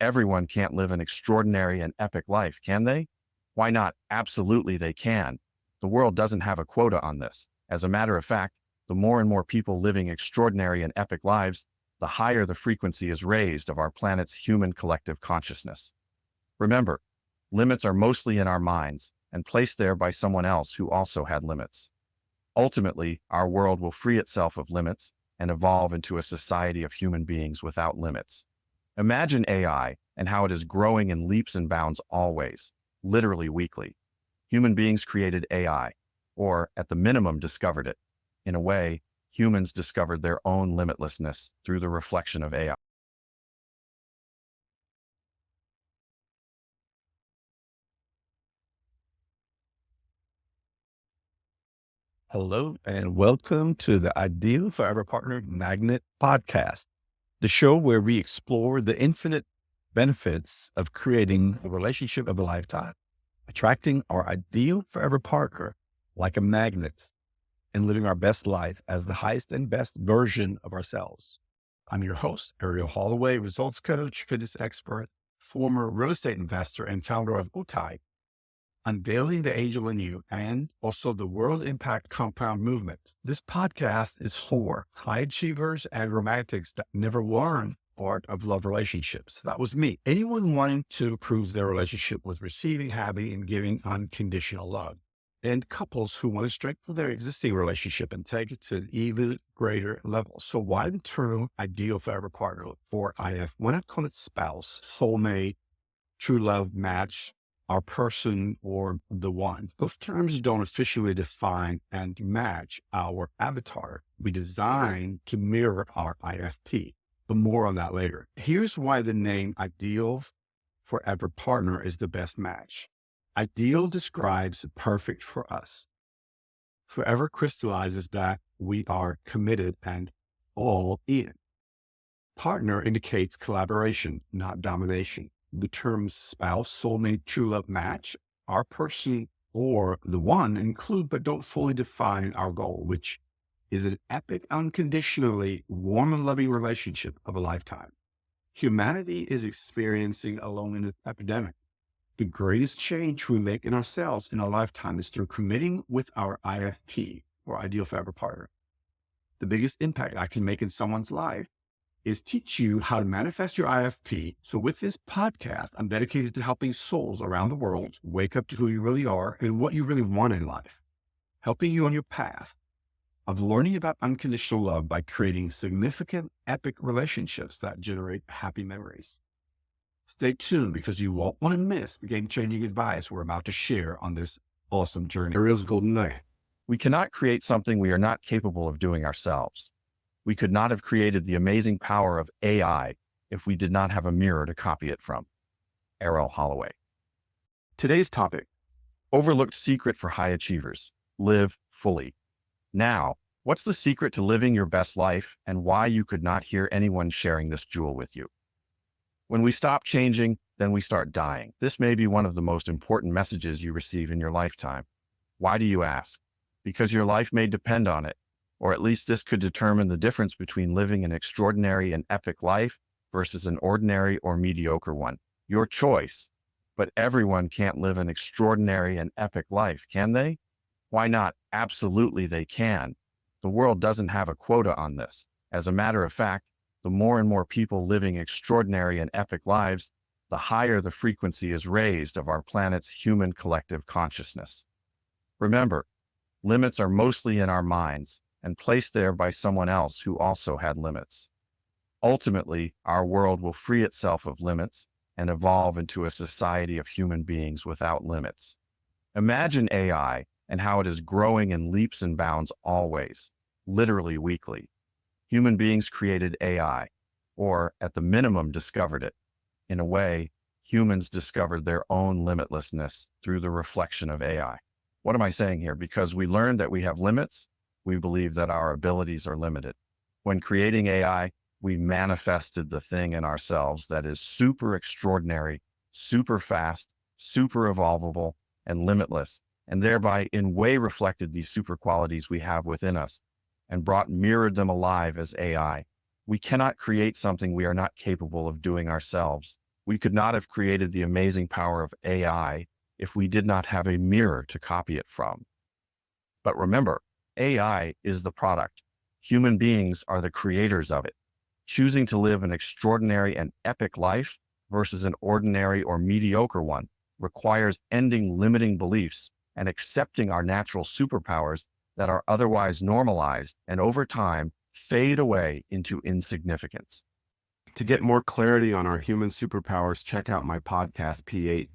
everyone can't live an extraordinary and epic life, can they? Why not? Absolutely, they can. The world doesn't have a quota on this. As a matter of fact, the more and more people living extraordinary and epic lives, the higher the frequency is raised of our planet's human collective consciousness. Remember, limits are mostly in our minds and placed there by someone else who also had limits. Ultimately, our world will free itself of limits and evolve into a society of human beings without limits. Imagine AI and how it is growing in leaps and bounds always, literally weekly. Human beings created AI, or at the minimum discovered it. In a way, humans discovered their own limitlessness through the reflection of AI. Hello, and welcome to the Ideal Forever Partner Magnet podcast, the show where we explore the infinite benefits of creating the relationship of a lifetime, attracting our ideal forever partner like a magnet, and living our best life as the highest and best version of ourselves. I'm your host, Arell Holloway, results coach, fitness expert, former real estate investor, and founder of UTAIY, Unveiling the Angel in You, and also the World Impact Compound Movement. This podcast is for high achievers and romantics that never learned part of love relationships. That was me. Anyone wanting to prove their relationship with receiving, having, and giving unconditional love. And couples who want to strengthen their existing relationship and take it to an even greater level. So why the term ideal forever partner for IF? Why not call it spouse, soulmate, true love match, our person, or the one? Both terms don't officially define and match our avatar. We design to mirror our IFP, but more on that later. Here's why the name Ideal Forever Partner is the best match. Ideal describes perfect for us. Forever crystallizes that we are committed and all in. Partner indicates collaboration, not domination. The terms spouse, soulmate, true love match, our person, or the one include but don't fully define our goal, which is an epic, unconditionally warm and loving relationship of a lifetime. Humanity is experiencing a loneliness epidemic. The greatest change we make in ourselves in a lifetime is through committing with our IFP, or ideal forever partner. The biggest impact I can make in someone's life is teach you how to manifest your IFP. So with this podcast, I'm dedicated to helping souls around the world wake up to who you really are and what you really want in life, helping you on your path of learning about unconditional love by creating significant, epic relationships that generate happy memories. Stay tuned because you won't want to miss the game-changing advice we're about to share on this awesome journey. Arell's golden nugget. We cannot create something we are not capable of doing ourselves. We could not have created the amazing power of AI if we did not have a mirror to copy it from. Arell Holloway. Today's topic, overlooked secret for high achievers, live fully. Now, what's the secret to living your best life and why you could not hear anyone sharing this jewel with you? When we stop changing, then we start dying. This may be one of the most important messages you receive in your lifetime. Why do you ask? Because your life may depend on it. Or at least this could determine the difference between living an extraordinary and epic life versus an ordinary or mediocre one. Your choice. But everyone can't live an extraordinary and epic life, can they? Why not? Absolutely, they can. The world doesn't have a quota on this. As a matter of fact, the more and more people living extraordinary and epic lives, the higher the frequency is raised of our planet's human collective consciousness. Remember, limits are mostly in our minds and placed there by someone else who also had limits. Ultimately, our world will free itself of limits and evolve into a society of human beings without limits. Imagine AI and how it is growing in leaps and bounds always, literally weekly. Human beings created AI, or at the minimum discovered it. In a way, humans discovered their own limitlessness through the reflection of AI. What am I saying here? Because we learned that we have limits, we believe that our abilities are limited. When creating AI, we manifested the thing in ourselves that is super extraordinary, super fast, super evolvable, and limitless, and thereby in way reflected these super qualities we have within us and mirrored them alive as AI. We cannot create something we are not capable of doing ourselves. We could not have created the amazing power of AI if we did not have a mirror to copy it from. But remember, AI is the product. Human beings are the creators of it. Choosing to live an extraordinary and epic life versus an ordinary or mediocre one requires ending limiting beliefs and accepting our natural superpowers that are otherwise normalized and over time fade away into insignificance. To get more clarity on our human superpowers, check out my podcast, P8.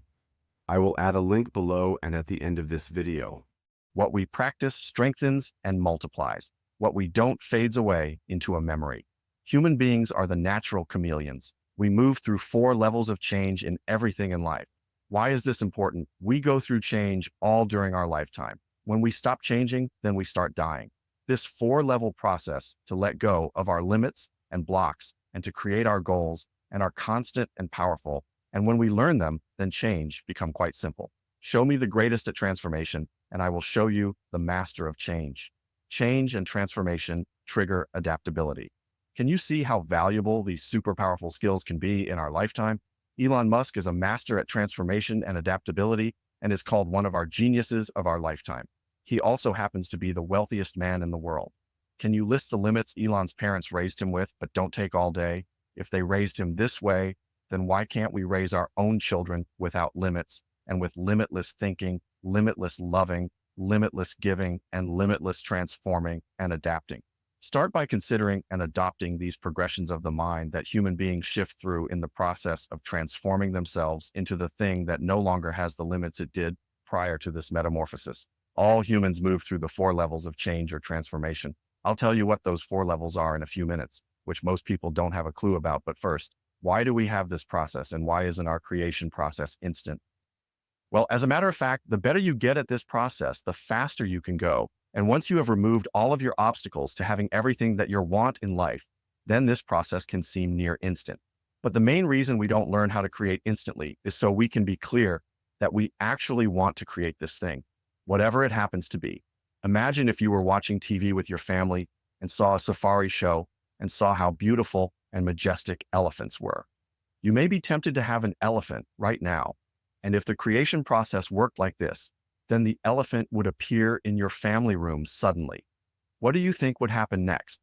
I will add a link below and at the end of this video. What we practice strengthens and multiplies. What we don't fades away into a memory. Human beings are the natural chameleons. We move through 4 levels of change in everything in life. Why is this important? We go through change all during our lifetime. When we stop changing, then we start dying. This 4-level process to let go of our limits and blocks and to create our goals and are constant and powerful. And when we learn them, then change become quite simple. Show me the greatest at transformation, and I will show you the master of change. Change and transformation trigger adaptability. Can you see how valuable these super powerful skills can be in our lifetime? Elon Musk is a master at transformation and adaptability and is called one of our geniuses of our lifetime. He also happens to be the wealthiest man in the world. Can you list the limits Elon's parents raised him with, but don't take all day? If they raised him this way, then why can't we raise our own children without limits and with limitless thinking, limitless loving, limitless giving, and limitless transforming and adapting? Start by considering and adopting these progressions of the mind that human beings shift through in the process of transforming themselves into the thing that no longer has the limits it did prior to this metamorphosis. All humans move through the 4 levels of change or transformation. I'll tell you what those 4 levels are in a few minutes, which most people don't have a clue about. But first, why do we have this process and why isn't our creation process instant? Well, as a matter of fact, the better you get at this process, the faster you can go. And once you have removed all of your obstacles to having everything that you want in life, then this process can seem near instant. But the main reason we don't learn how to create instantly is so we can be clear that we actually want to create this thing, whatever it happens to be. Imagine if you were watching TV with your family and saw a safari show and saw how beautiful and majestic elephants were. You may be tempted to have an elephant right now. And if the creation process worked like this, then the elephant would appear in your family room suddenly. What do you think would happen next?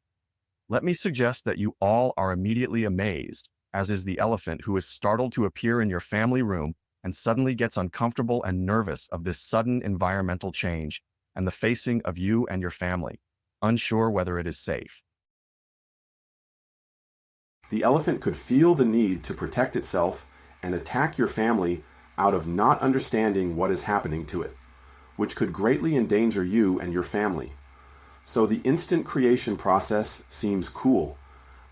Let me suggest that you all are immediately amazed, as is the elephant who is startled to appear in your family room and suddenly gets uncomfortable and nervous of this sudden environmental change and the facing of you and your family, unsure whether it is safe. The elephant could feel the need to protect itself and attack your family out of not understanding what is happening to it, which could greatly endanger you and your family. So the instant creation process seems cool,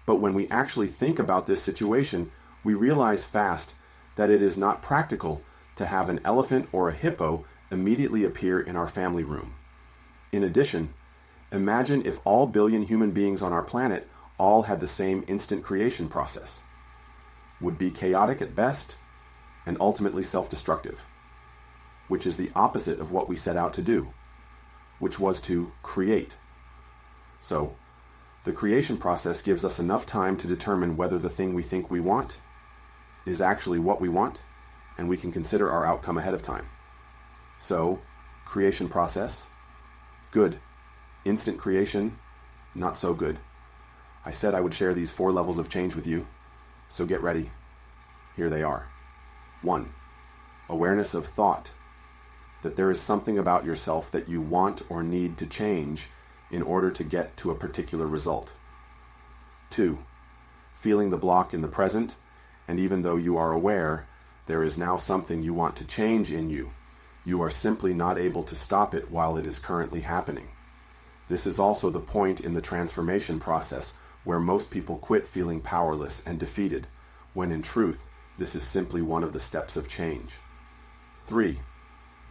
but when we actually think about this situation, we realize fast that it is not practical to have an elephant or a hippo immediately appear in our family room. In addition, imagine if all billion human beings on our planet all had the same instant creation process. Would be chaotic at best and ultimately self-destructive, which is the opposite of what we set out to do, which was to create. So, the creation process gives us enough time to determine whether the thing we think we want is actually what we want, and we can consider our outcome ahead of time. So, creation process, good. Instant creation, not so good. I said I would share these 4 levels of change with you, so get ready. Here they are. 1. Awareness of thought, that there is something about yourself that you want or need to change in order to get to a particular result. 2. Feeling the block in the present, and even though you are aware, there is now something you want to change in you. You are simply not able to stop it while it is currently happening. This is also the point in the transformation process where most people quit feeling powerless and defeated, when in truth, this is simply one of the steps of change. 3.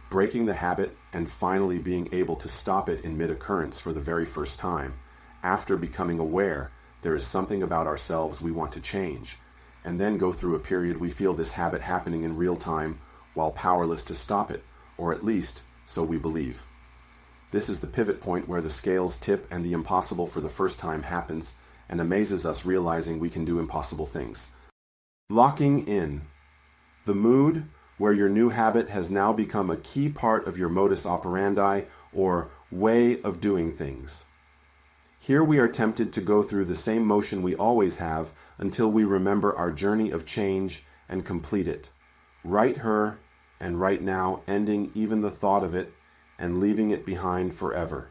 Breaking the habit and finally being able to stop it in mid-occurrence for the very first time, after becoming aware there is something about ourselves we want to change, and then go through a period we feel this habit happening in real time while powerless to stop it, or at least, so we believe. This is the pivot point where the scales tip and the impossible for the first time happens, and amazes us realizing we can do impossible things. Locking in. The mood, where your new habit has now become a key part of your modus operandi or way of doing things. Here we are tempted to go through the same motion we always have until we remember our journey of change and complete it. Right her, and right now, ending even the thought of it and leaving it behind forever.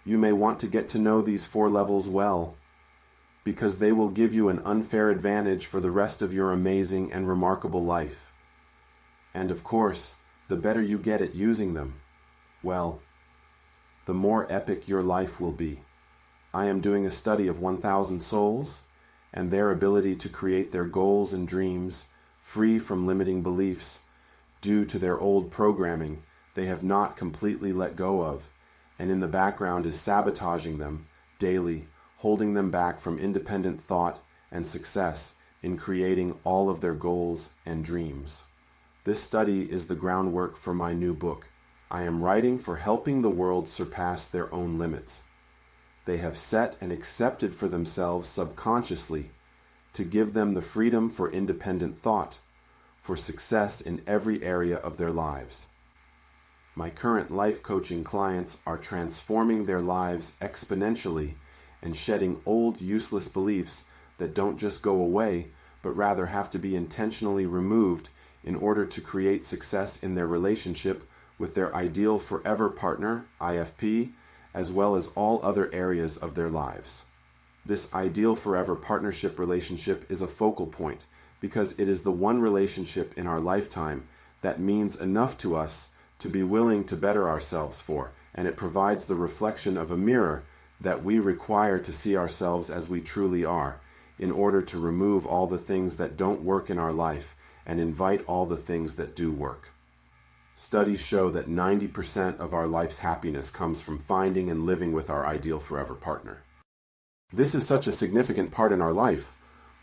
You may want to get to know these 4 levels well, because they will give you an unfair advantage for the rest of your amazing and remarkable life. And of course, the better you get at using them, well, the more epic your life will be. I am doing a study of 1,000 souls and their ability to create their goals and dreams free from limiting beliefs due to their old programming they have not completely let go of, and in the background is sabotaging them daily, holding them back from independent thought and success in creating all of their goals and dreams. This study is the groundwork for my new book. I am writing for helping the world surpass their own limits. They have set and accepted for themselves subconsciously to give them the freedom for independent thought, for success in every area of their lives. My current life coaching clients are transforming their lives exponentially and shedding old useless beliefs that don't just go away, but rather have to be intentionally removed in order to create success in their relationship with their ideal forever partner, IFP, as well as all other areas of their lives. This ideal forever partnership relationship is a focal point because it is the one relationship in our lifetime that means enough to us to be willing to better ourselves for, and it provides the reflection of a mirror that we require to see ourselves as we truly are in order to remove all the things that don't work in our life and invite all the things that do work. Studies show that 90% of our life's happiness comes from finding and living with our ideal forever partner. This is such a significant part in our life,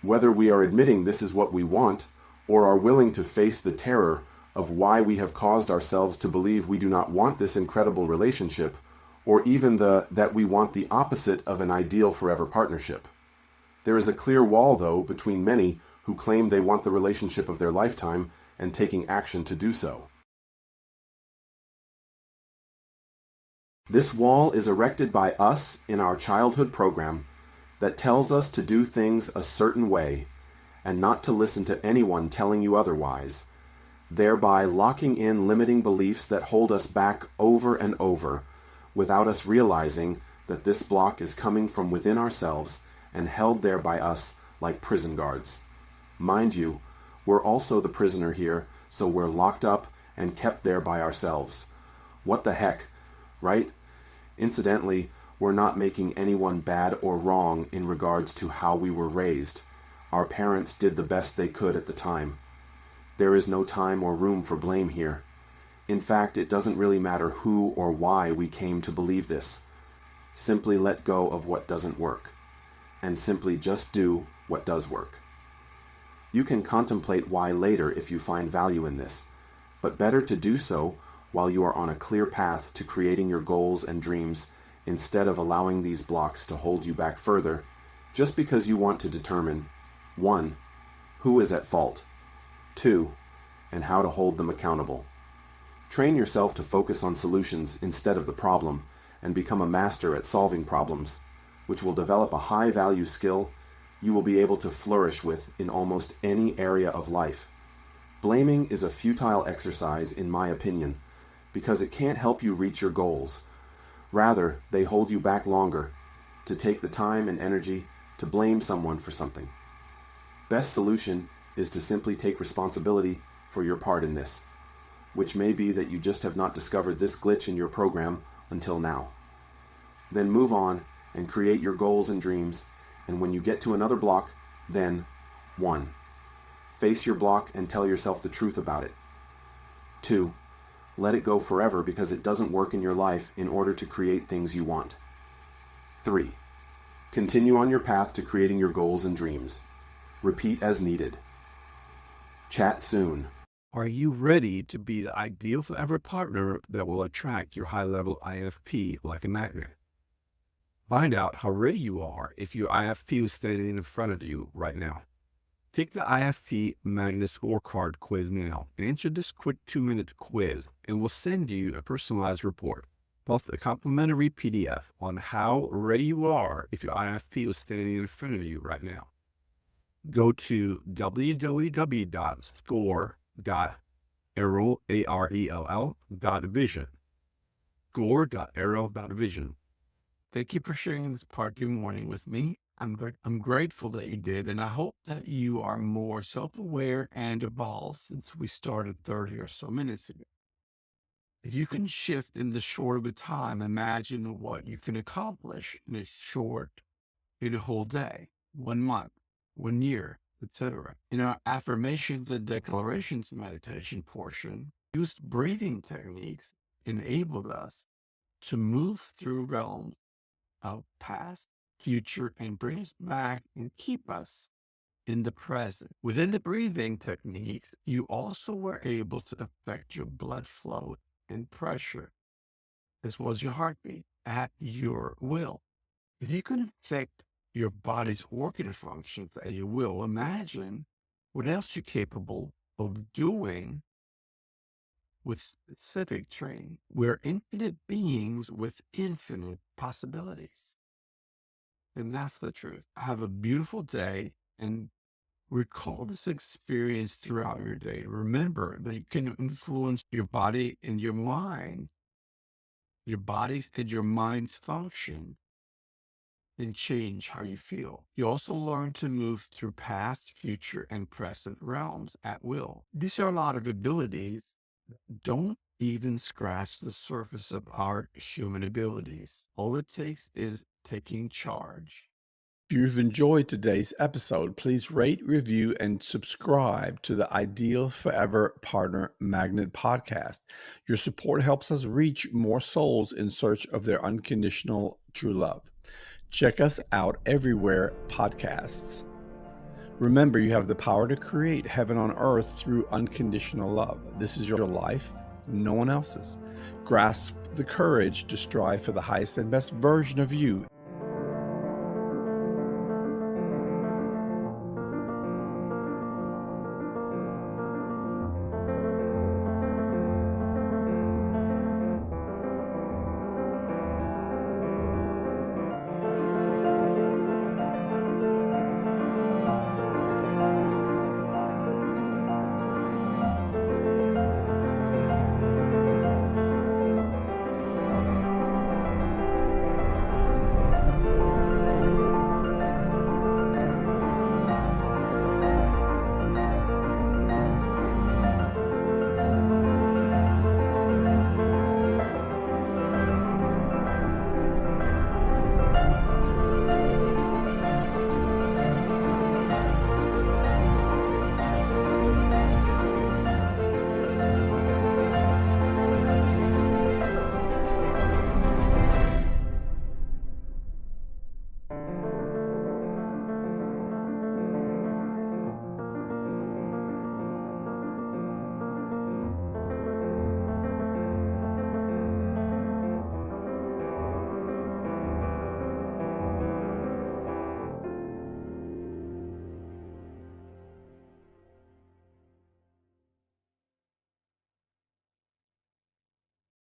whether we are admitting this is what we want or are willing to face the terror of why we have caused ourselves to believe we do not want this incredible relationship, or even that we want the opposite of an ideal forever partnership. There is a clear wall, though, between many who claim they want the relationship of their lifetime and taking action to do so. This wall is erected by us in our childhood program that tells us to do things a certain way and not to listen to anyone telling you otherwise, thereby locking in limiting beliefs that hold us back over and over without us realizing that this block is coming from within ourselves and held there by us like prison guards. Mind you, we're also the prisoner here, so we're locked up and kept there by ourselves. What the heck, right? Incidentally, we're not making anyone bad or wrong in regards to how we were raised. Our parents did the best they could at the time. There is no time or room for blame here. In fact, it doesn't really matter who or why we came to believe this. Simply let go of what doesn't work, and simply just do what does work. You can contemplate why later if you find value in this, but better to do so while you are on a clear path to creating your goals and dreams instead of allowing these blocks to hold you back further just because you want to determine 1. Who is at fault, 2. And how to hold them accountable. Train yourself to focus on solutions instead of the problem and become a master at solving problems, which will develop a high-value skill you will be able to flourish with in almost any area of life. Blaming is a futile exercise, in my opinion, because it can't help you reach your goals. Rather, they hold you back longer to take the time and energy to blame someone for something. Best solution is to simply take responsibility for your part in this, which may be that you just have not discovered this glitch in your program until now. Then move on and create your goals and dreams, and when you get to another block, then 1. Face your block and tell yourself the truth about it. 2. Let it go forever because it doesn't work in your life in order to create things you want. 3. Continue on your path to creating your goals and dreams. Repeat as needed. Chat soon. Are you ready to be the ideal forever partner that will attract your high-level IFP like a magnet? Find out how ready you are if your IFP is standing in front of you right now. Take the IFP Magnet Scorecard quiz now. Answer this quick 2-minute quiz, and we'll send you a personalized report, plus a complimentary PDF on how ready you are if your IFP was standing in front of you right now. Go to www.score.arell.vision. Score.arell.vision. Thank you for sharing this part of your morning with me. I'm grateful that you did, and I hope that you are more self-aware and evolved since we started 30 or so minutes ago. If you can shift in the short of a time, imagine what you can accomplish in a whole day, 1 month, 1 year, etc. In our affirmations and declarations meditation portion, used breathing techniques enabled us to move through realms of past, future, and bring us back and keep us in the present. Within the breathing techniques, you also were able to affect your blood flow and pressure, as well as your heartbeat, at your will. If you can affect your body's organ functions at your will, imagine what else you're capable of doing with specific training. We're infinite beings with infinite possibilities. And that's the truth. Have a beautiful day and recall this experience throughout your day. Remember that you can influence your body and your mind, your body's and your mind's function, and change how you feel. You also learn to move through past, future, and present realms at will. These are a lot of abilities that don't even scratch the surface of our human abilities. All it takes is taking charge. If you've enjoyed today's episode, please rate, review, and subscribe to the Ideal Forever Partner Magnet podcast. Your support helps us reach more souls in search of their unconditional true love. Check us out everywhere podcasts. Remember, you have the power to create heaven on earth through unconditional love. This is your life, no one else's. Grasp the courage to strive for the highest and best version of you